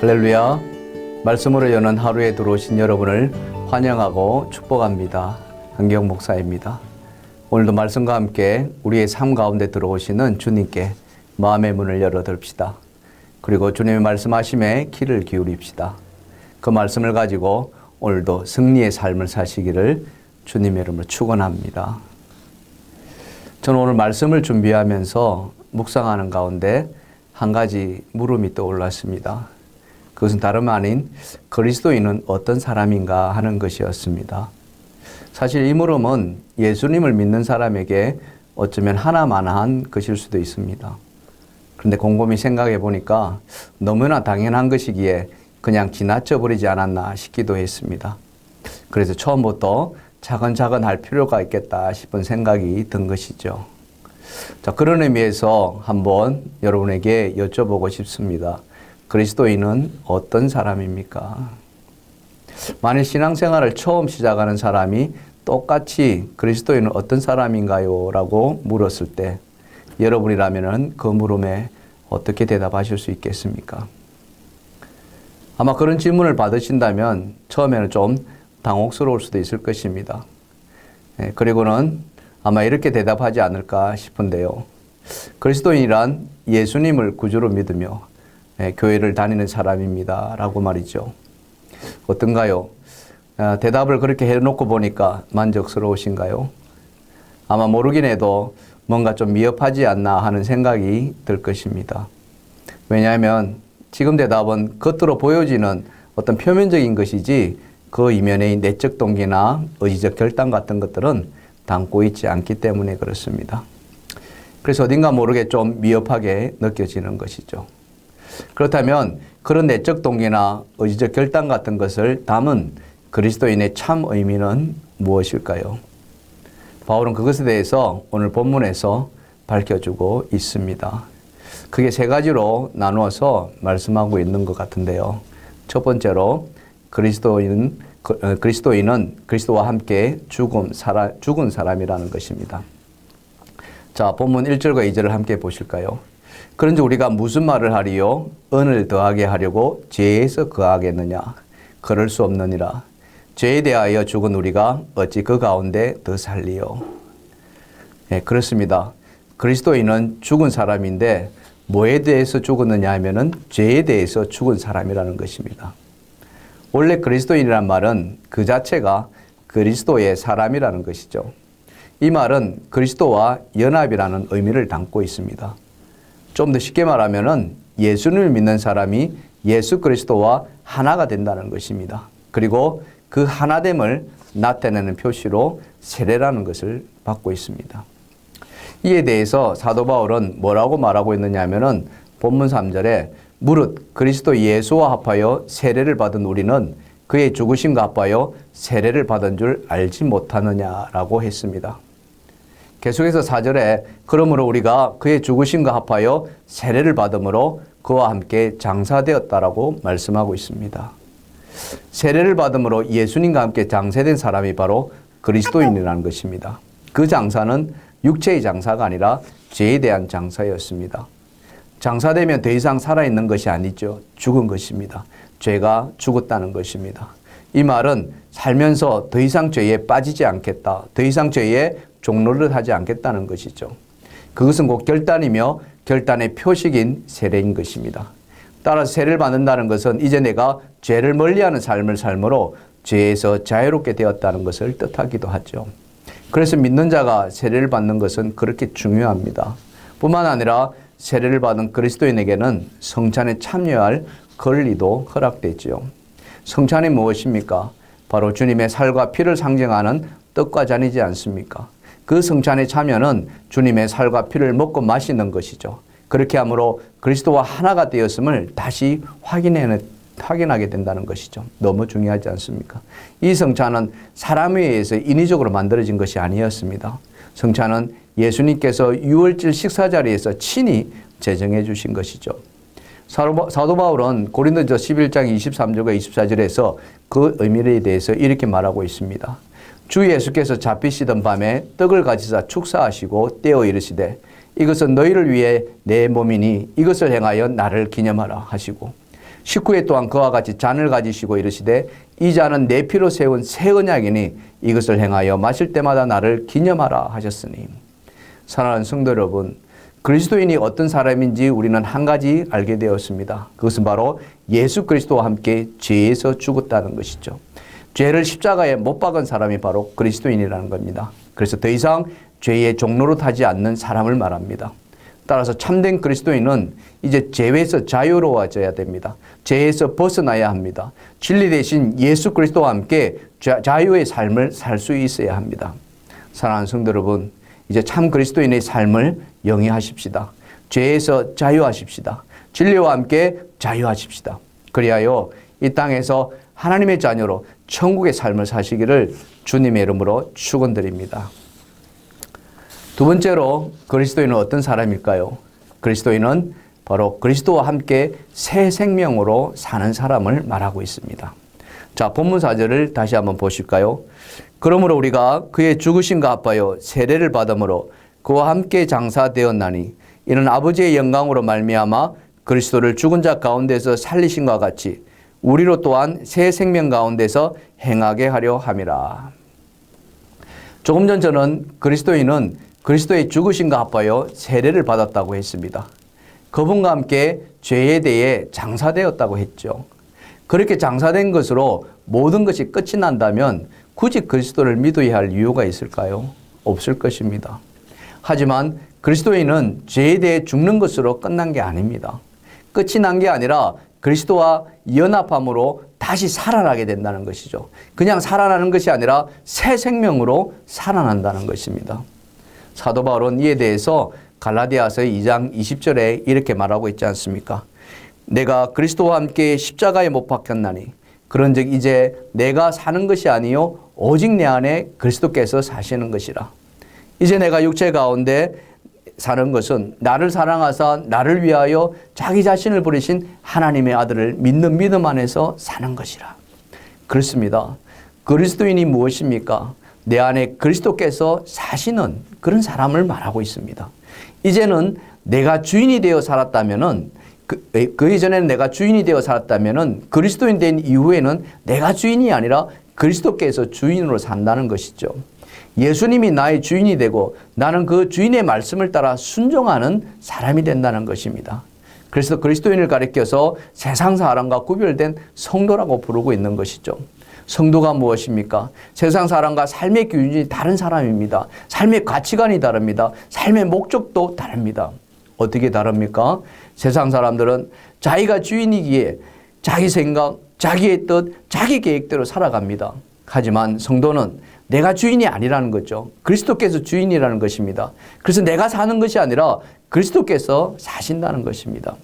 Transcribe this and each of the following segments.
할렐루야. 말씀으로 여는 하루에 들어오신 여러분을 환영하고 축복합니다. 한경 목사입니다. 오늘도 말씀과 함께 우리의 삶 가운데 들어오시는 주님께 마음의 문을 열어둡시다. 그리고 주님의 말씀하심에 귀를 기울입시다. 그 말씀을 가지고 오늘도 승리의 삶을 사시기를 주님의 이름으로 축원합니다. 저는 오늘 말씀을 준비하면서 묵상하는 가운데 한 가지 물음이 떠올랐습니다. 그것은 다름 아닌 그리스도인은 어떤 사람인가 하는 것이었습니다. 사실 이 물음은 예수님을 믿는 사람에게 어쩌면 하나만한 것일 수도 있습니다. 그런데 곰곰이 생각해 보니까 너무나 당연한 것이기에 그냥 지나쳐 버리지 않았나 싶기도 했습니다. 그래서 처음부터 차근차근 할 필요가 있겠다 싶은 생각이 든 것이죠. 자, 그런 의미에서 한번 여러분에게 여쭤보고 싶습니다. 그리스도인은 어떤 사람입니까? 만일 신앙생활을 처음 시작하는 사람이 똑같이 그리스도인은 어떤 사람인가요? 라고 물었을 때 여러분이라면 그 물음에 어떻게 대답하실 수 있겠습니까? 아마 그런 질문을 받으신다면 처음에는 좀 당혹스러울 수도 있을 것입니다. 그리고는 아마 이렇게 대답하지 않을까 싶은데요. 그리스도인이란 예수님을 구주로 믿으며 교회를 다니는 사람입니다. 라고 말이죠. 어떤가요? 대답을 그렇게 해놓고 보니까 만족스러우신가요? 아마 모르긴 해도 뭔가 좀 미흡하지 않나 하는 생각이 들 것입니다. 왜냐하면 지금 대답은 겉으로 보여지는 어떤 표면적인 것이지 그 이면의 내적 동기나 의지적 결단 같은 것들은 담고 있지 않기 때문에 그렇습니다. 그래서 어딘가 모르게 좀 미흡하게 느껴지는 것이죠. 그렇다면 그런 내적 동기나 의지적 결단 같은 것을 담은 그리스도인의 참 의미는 무엇일까요? 바울은 그것에 대해서 오늘 본문에서 밝혀주고 있습니다. 그게 세 가지로 나누어서 말씀하고 있는 것 같은데요. 첫 번째로 그리스도인은 그리스도와 함께 죽은 사람이라는 것입니다. 자, 본문 1절과 2절을 함께 보실까요? 그런지 우리가 무슨 말을 하리요? 은을 더하게 하려고 죄에서 거하겠느냐? 그럴 수 없느니라. 죄에 대하여 죽은 우리가 어찌 그 가운데 더 살리요? 네, 그렇습니다. 그리스도인은 죽은 사람인데 뭐에 대해서 죽었느냐 하면은 죄에 대해서 죽은 사람이라는 것입니다. 원래 그리스도인이란 말은 그 자체가 그리스도의 사람이라는 것이죠. 이 말은 그리스도와 연합이라는 의미를 담고 있습니다. 좀 더 쉽게 말하면은 예수님을 믿는 사람이 예수 그리스도와 하나가 된다는 것입니다. 그리고 그 하나됨을 나타내는 표시로 세례라는 것을 받고 있습니다. 이에 대해서 사도 바울은 뭐라고 말하고 있느냐 하면은 본문 3절에 무릇 그리스도 예수와 합하여 세례를 받은 우리는 그의 죽으심과 합하여 세례를 받은 줄 알지 못하느냐라고 했습니다. 계속해서 4절에 그러므로 우리가 그의 죽으심과 합하여 세례를 받음으로 그와 함께 장사되었다라고 말씀하고 있습니다. 세례를 받음으로 예수님과 함께 장사된 사람이 바로 그리스도인이라는 것입니다. 그 장사는 육체의 장사가 아니라 죄에 대한 장사였습니다. 장사되면 더 이상 살아있는 것이 아니죠. 죽은 것입니다. 죄가 죽었다는 것입니다. 이 말은 살면서 더 이상 죄에 빠지지 않겠다. 더 이상 죄에 종로를 하지 않겠다는 것이죠. 그것은 곧 결단이며 결단의 표식인 세례인 것입니다. 따라서 세례를 받는다는 것은 이제 내가 죄를 멀리하는 삶을 삶으로 죄에서 자유롭게 되었다는 것을 뜻하기도 하죠. 그래서 믿는 자가 세례를 받는 것은 그렇게 중요합니다. 뿐만 아니라 세례를 받은 그리스도인에게는 성찬에 참여할 권리도 허락되지요. 성찬이 무엇입니까? 바로 주님의 살과 피를 상징하는 떡과 잔이지 않습니까? 그 성찬의 참여는 주님의 살과 피를 먹고 마시는 것이죠. 그렇게 함으로 그리스도와 하나가 되었음을 다시 확인하게 된다는 것이죠. 너무 중요하지 않습니까? 이 성찬은 사람에 의해서 인위적으로 만들어진 것이 아니었습니다. 성찬은 예수님께서 유월절 식사 자리에서 친히 제정해 주신 것이죠. 사도 바울은 고린도전서 11장 23절과 24절에서 그 의미에 대해서 이렇게 말하고 있습니다. 주 예수께서 잡히시던 밤에 떡을 가지사 축사하시고 떼어 이르시되 이것은 너희를 위해 내 몸이니 이것을 행하여 나를 기념하라 하시고 19회 또한 그와 같이 잔을 가지시고 이르시되 이 잔은 내 피로 세운 새 언약이니 이것을 행하여 마실 때마다 나를 기념하라 하셨으니. 사랑하는 성도 여러분, 그리스도인이 어떤 사람인지 우리는 한 가지 알게 되었습니다. 그것은 바로 예수 그리스도와 함께 죄에서 죽었다는 것이죠. 죄를 십자가에 못 박은 사람이 바로 그리스도인이라는 겁니다. 그래서 더 이상 죄의 종로로 타지 않는 사람을 말합니다. 따라서 참된 그리스도인은 이제 죄에서 자유로워져야 됩니다. 죄에서 벗어나야 합니다. 진리 대신 예수 그리스도와 함께 자유의 삶을 살 수 있어야 합니다. 사랑하는 성도 여러분, 이제 참 그리스도인의 삶을 영위하십시다. 죄에서 자유하십시다. 진리와 함께 자유하십시다. 그리하여 이 땅에서 하나님의 자녀로 천국의 삶을 사시기를 주님의 이름으로 축원드립니다. 두 번째로 그리스도인은 어떤 사람일까요? 그리스도인은 바로 그리스도와 함께 새 생명으로 사는 사람을 말하고 있습니다. 자, 본문 4절을 다시 한번 보실까요? 그러므로 우리가 그의 죽으심과 합하여 세례를 받음으로 그와 함께 장사되었나니 이는 아버지의 영광으로 말미암아 그리스도를 죽은 자 가운데서 살리심과 같이 우리로 또한 새 생명 가운데서 행하게 하려 함이라. 조금 전 저는 그리스도인은 그리스도의 죽으심과 합하여 세례를 받았다고 했습니다. 그분과 함께 죄에 대해 장사되었다고 했죠. 그렇게 장사된 것으로 모든 것이 끝이 난다면 굳이 그리스도를 믿어야 할 이유가 있을까요? 없을 것입니다. 하지만 그리스도인은 죄에 대해 죽는 것으로 끝난 게 아닙니다. 끝이 난 게 아니라 그리스도와 연합함으로 다시 살아나게 된다는 것이죠. 그냥 살아나는 것이 아니라 새 생명으로 살아난다는 것입니다. 사도 바울은 이에 대해서 갈라디아서 2장 20절에 이렇게 말하고 있지 않습니까? 내가 그리스도와 함께 십자가에 못 박혔나니 그런즉 이제 내가 사는 것이 아니요 오직 내 안에 그리스도께서 사시는 것이라. 이제 내가 육체 가운데 사는 것은 나를 사랑하사 나를 위하여 자기 자신을 부리신 하나님의 아들을 믿는 믿음 안에서 사는 것이라. 그렇습니다. 그리스도인이 무엇입니까? 내 안에 그리스도께서 사시는 그런 사람을 말하고 있습니다. 이제는 내가 주인이 되어 살았다면은 그 이전에는 내가 주인이 되어 살았다면은 그리스도인 된 이후에는 내가 주인이 아니라 그리스도께서 주인으로 산다는 것이죠. 예수님이 나의 주인이 되고 나는 그 주인의 말씀을 따라 순종하는 사람이 된다는 것입니다. 그래서 그리스도인을 가리켜서 세상 사람과 구별된 성도라고 부르고 있는 것이죠. 성도가 무엇입니까? 세상 사람과 삶의 기준이 다른 사람입니다. 삶의 가치관이 다릅니다. 삶의 목적도 다릅니다. 어떻게 다릅니까? 세상 사람들은 자기가 주인이기에 자기 생각, 자기의 뜻, 자기 계획대로 살아갑니다. 하지만 성도는 내가 주인이 아니라는 거죠. 그리스도께서 주인이라는 것입니다. 그래서 내가 사는 것이 아니라 그리스도께서 사신다는 것입니다.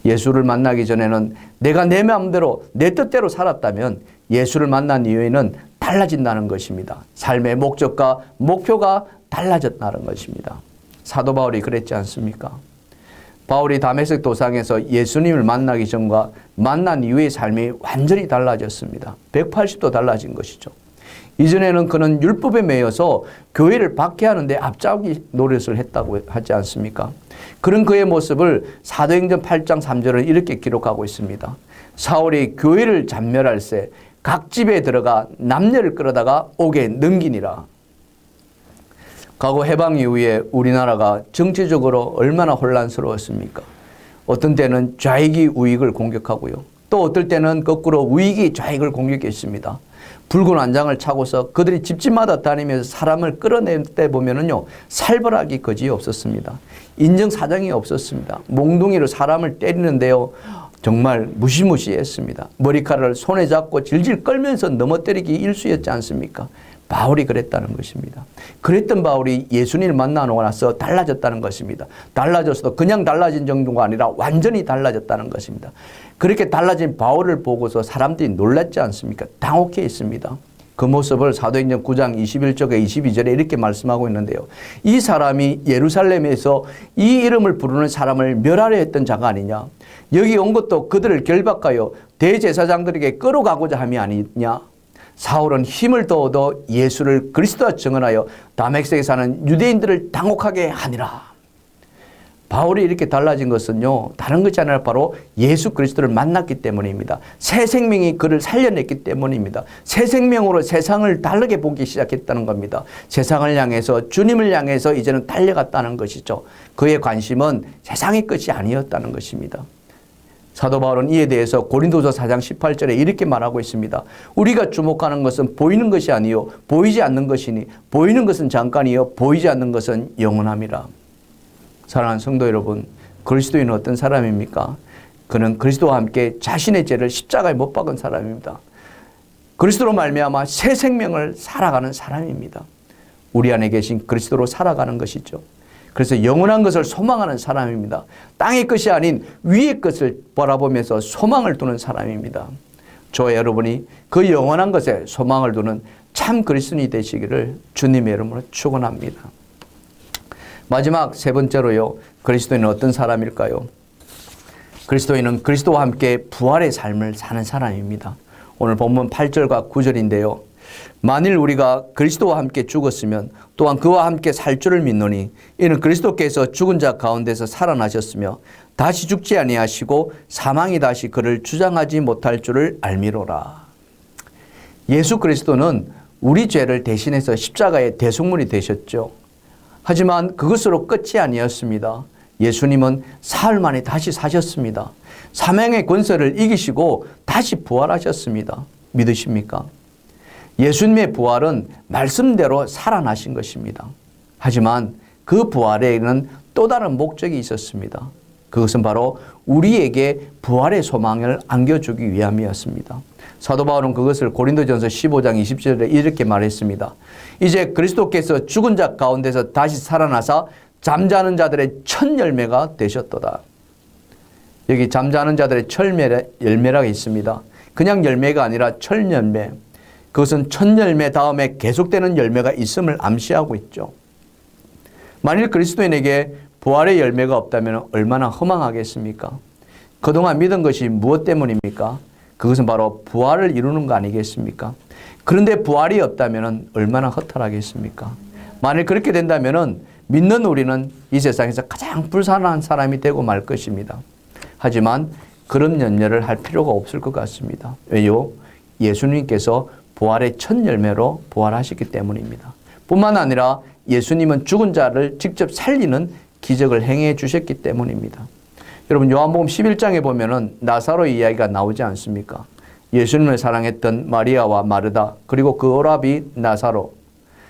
예수를 만나기 전에는 내가 내 마음대로 내 뜻대로 살았다면 예수를 만난 이후에는 달라진다는 것입니다. 삶의 목적과 목표가 달라졌다는 것입니다. 사도 바울이 그랬지 않습니까? 바울이 다메섹 도상에서 예수님을 만나기 전과 만난 이후의 삶이 완전히 달라졌습니다. 180도 달라진 것이죠. 이전에는 그는 율법에 매여서 교회를 박해하는데 앞장기 노릇을 했다고 하지 않습니까? 그런 그의 모습을 사도행전 8장 3절은 이렇게 기록하고 있습니다. 사울이 교회를 잔멸할 새 각 집에 들어가 남녀를 끌어다가 옥에 넘기니라. 과거 해방 이후에 우리나라가 정치적으로 얼마나 혼란스러웠습니까? 어떤 때는 좌익이 우익을 공격하고요. 또 어떨 때는 거꾸로 우익이 좌익을 공격했습니다. 붉은 안장을 차고서 그들이 집집마다 다니면서 사람을 끌어낼 때 보면은요, 살벌하기 거지 없었습니다. 인정사정이 없었습니다. 몽둥이로 사람을 때리는데요, 정말 무시무시했습니다. 머리카락을 손에 잡고 질질 끌면서 넘어뜨리기 일쑤였지 않습니까? 바울이 그랬다는 것입니다. 그랬던 바울이 예수님을 만나고 나서 달라졌다는 것입니다. 달라졌어도 그냥 달라진 정도가 아니라 완전히 달라졌다는 것입니다. 그렇게 달라진 바울을 보고서 사람들이 놀랐지 않습니까? 당혹해 있습니다. 그 모습을 사도행전 9장 21절에 22절에 이렇게 말씀하고 있는데요. 이 사람이 예루살렘에서 이 이름을 부르는 사람을 멸하려 했던 자가 아니냐? 여기 온 것도 그들을 결박하여 대제사장들에게 끌어가고자 함이 아니냐? 사울은 힘을 더 얻어 예수를 그리스도라 증언하여 다메섹에 사는 유대인들을 당혹하게 하니라. 바울이 이렇게 달라진 것은요, 다른 것이 아니라 바로 예수 그리스도를 만났기 때문입니다. 새 생명이 그를 살려냈기 때문입니다. 새 생명으로 세상을 다르게 보기 시작했다는 겁니다. 세상을 향해서, 주님을 향해서 이제는 달려갔다는 것이죠. 그의 관심은 세상의 것이 아니었다는 것입니다. 사도 바울은 이에 대해서 고린도서 4장 18절에 이렇게 말하고 있습니다. 우리가 주목하는 것은 보이는 것이 아니요 보이지 않는 것이니 보이는 것은 잠깐이요 보이지 않는 것은 영원함이라. 사랑하는 성도 여러분, 그리스도인은 어떤 사람입니까? 그는 그리스도와 함께 자신의 죄를 십자가에 못 박은 사람입니다. 그리스도로 말미암아 새 생명을 살아가는 사람입니다. 우리 안에 계신 그리스도로 살아가는 것이죠. 그래서 영원한 것을 소망하는 사람입니다. 땅의 것이 아닌 위의 것을 바라보면서 소망을 두는 사람입니다. 저와 여러분이 그 영원한 것에 소망을 두는 참 그리스도인이 되시기를 주님의 이름으로 축원합니다. 마지막 세 번째로요, 그리스도인은 어떤 사람일까요? 그리스도인은 그리스도와 함께 부활의 삶을 사는 사람입니다. 오늘 본문 8절과 9절인데요. 만일 우리가 그리스도와 함께 죽었으면 또한 그와 함께 살 줄을 믿노니 이는 그리스도께서 죽은 자 가운데서 살아나셨으며 다시 죽지 아니하시고 사망이 다시 그를 주장하지 못할 줄을 알미로라. 예수 그리스도는 우리 죄를 대신해서 십자가의 대속물이 되셨죠. 하지만 그것으로 끝이 아니었습니다. 예수님은 사흘 만에 다시 사셨습니다. 사망의 권세를 이기시고 다시 부활하셨습니다. 믿으십니까? 예수님의 부활은 말씀대로 살아나신 것입니다. 하지만 그 부활에는 또 다른 목적이 있었습니다. 그것은 바로 우리에게 부활의 소망을 안겨주기 위함이었습니다. 사도 바울은 그것을 고린도전서 15장 20절에 이렇게 말했습니다. 이제 그리스도께서 죽은 자 가운데서 다시 살아나사 잠자는 자들의 첫 열매가 되셨도다. 여기 잠자는 자들의 첫 열매라고 있습니다. 그냥 열매가 아니라 첫 열매. 그것은 첫 열매 다음에 계속되는 열매가 있음을 암시하고 있죠. 만일 그리스도인에게 부활의 열매가 없다면 얼마나 허망하겠습니까? 그동안 믿은 것이 무엇 때문입니까? 그것은 바로 부활을 이루는 거 아니겠습니까? 그런데 부활이 없다면 얼마나 허탈하겠습니까? 만일 그렇게 된다면 믿는 우리는 이 세상에서 가장 불쌍한 사람이 되고 말 것입니다. 하지만 그런 염려를 할 필요가 없을 것 같습니다. 왜요? 예수님께서 부활의 첫 열매로 부활하셨기 때문입니다. 뿐만 아니라 예수님은 죽은 자를 직접 살리는 기적을 행해 주셨기 때문입니다. 여러분, 요한복음 11장에 보면은 나사로 이야기가 나오지 않습니까? 예수님을 사랑했던 마리아와 마르다, 그리고 그 오라비 나사로.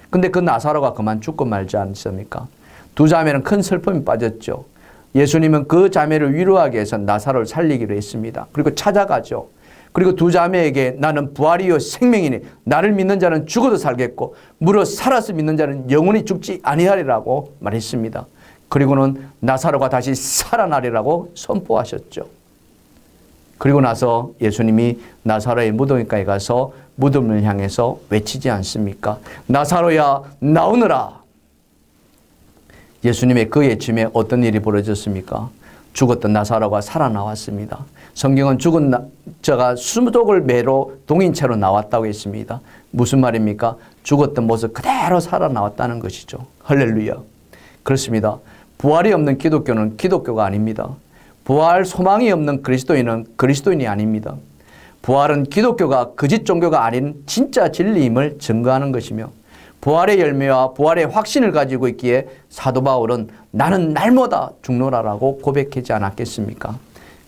근데 그 나사로가 그만 죽고 말지 않습니까? 두 자매는 큰 슬픔이 빠졌죠. 예수님은 그 자매를 위로하기 위해서 나사로를 살리기로 했습니다. 그리고 찾아가죠. 그리고 두 자매에게 나는 부활이요 생명이니 나를 믿는 자는 죽어도 살겠고 무릇 살아서 믿는 자는 영원히 죽지 아니하리라고 말했습니다. 그리고는 나사로가 다시 살아나리라고 선포하셨죠. 그리고 나서 예수님이 나사로의 무덤가에 가서 무덤을 향해서 외치지 않습니까? 나사로야 나오너라. 예수님의 그 외침에 어떤 일이 벌어졌습니까? 죽었던 나사로가 살아나왔습니다. 성경은 죽은 자가 수족을 매로 동인 채로 나왔다고 했습니다. 무슨 말입니까? 죽었던 모습 그대로 살아나왔다는 것이죠. 할렐루야. 그렇습니다. 부활이 없는 기독교는 기독교가 아닙니다. 부활 소망이 없는 그리스도인은 그리스도인이 아닙니다. 부활은 기독교가 거짓 종교가 아닌 진짜 진리임을 증거하는 것이며 부활의 열매와 부활의 확신을 가지고 있기에 사도 바울은 나는 날마다 죽노라라고 고백하지 않았겠습니까?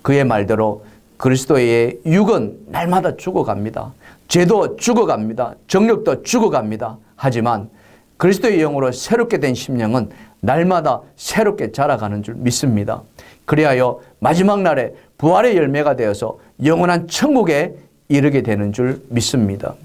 그의 말대로 그리스도의 육은 날마다 죽어갑니다. 죄도 죽어갑니다. 정력도 죽어갑니다. 하지만 그리스도의 영으로 새롭게 된 심령은 날마다 새롭게 자라가는 줄 믿습니다. 그리하여 마지막 날에 부활의 열매가 되어서 영원한 천국에 이르게 되는 줄 믿습니다.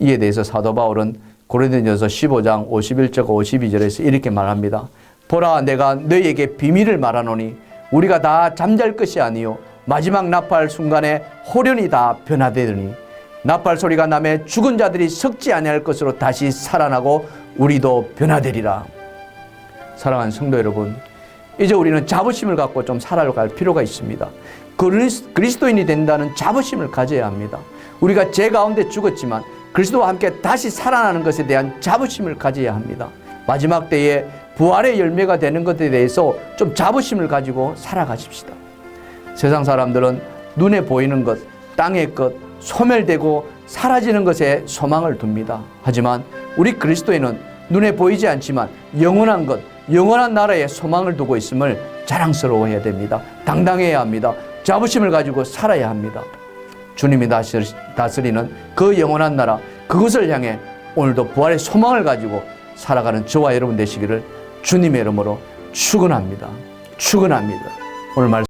이에 대해서 사도 바울은 고린도전서 15장 51절 52절에서 이렇게 말합니다. 보라, 내가 너희에게 비밀을 말하노니 우리가 다 잠잘 것이 아니요 마지막 나팔 순간에 호련히 다 변화되더니 나팔 소리가 나매 죽은 자들이 썩지 아니할 것으로 다시 살아나고 우리도 변화되리라. 사랑하는 성도 여러분, 이제 우리는 자부심을 갖고 좀 살아갈 필요가 있습니다. 그리스도인이 된다는 자부심을 가져야 합니다. 우리가 죄 가운데 죽었지만 그리스도와 함께 다시 살아나는 것에 대한 자부심을 가져야 합니다. 마지막 때에 부활의 열매가 되는 것에 대해서 좀 자부심을 가지고 살아가십시다. 세상 사람들은 눈에 보이는 것, 땅의 것, 소멸되고 사라지는 것에 소망을 둡니다. 하지만 우리 그리스도인은 눈에 보이지 않지만 영원한 것, 영원한 나라에 소망을 두고 있음을 자랑스러워해야 됩니다. 당당해야 합니다. 자부심을 가지고 살아야 합니다. 주님이 다스리는 그 영원한 나라, 그것을 향해 오늘도 부활의 소망을 가지고 살아가는 저와 여러분 되시기를 주님의 이름으로 축원합니다. 축원합니다. 오늘 말씀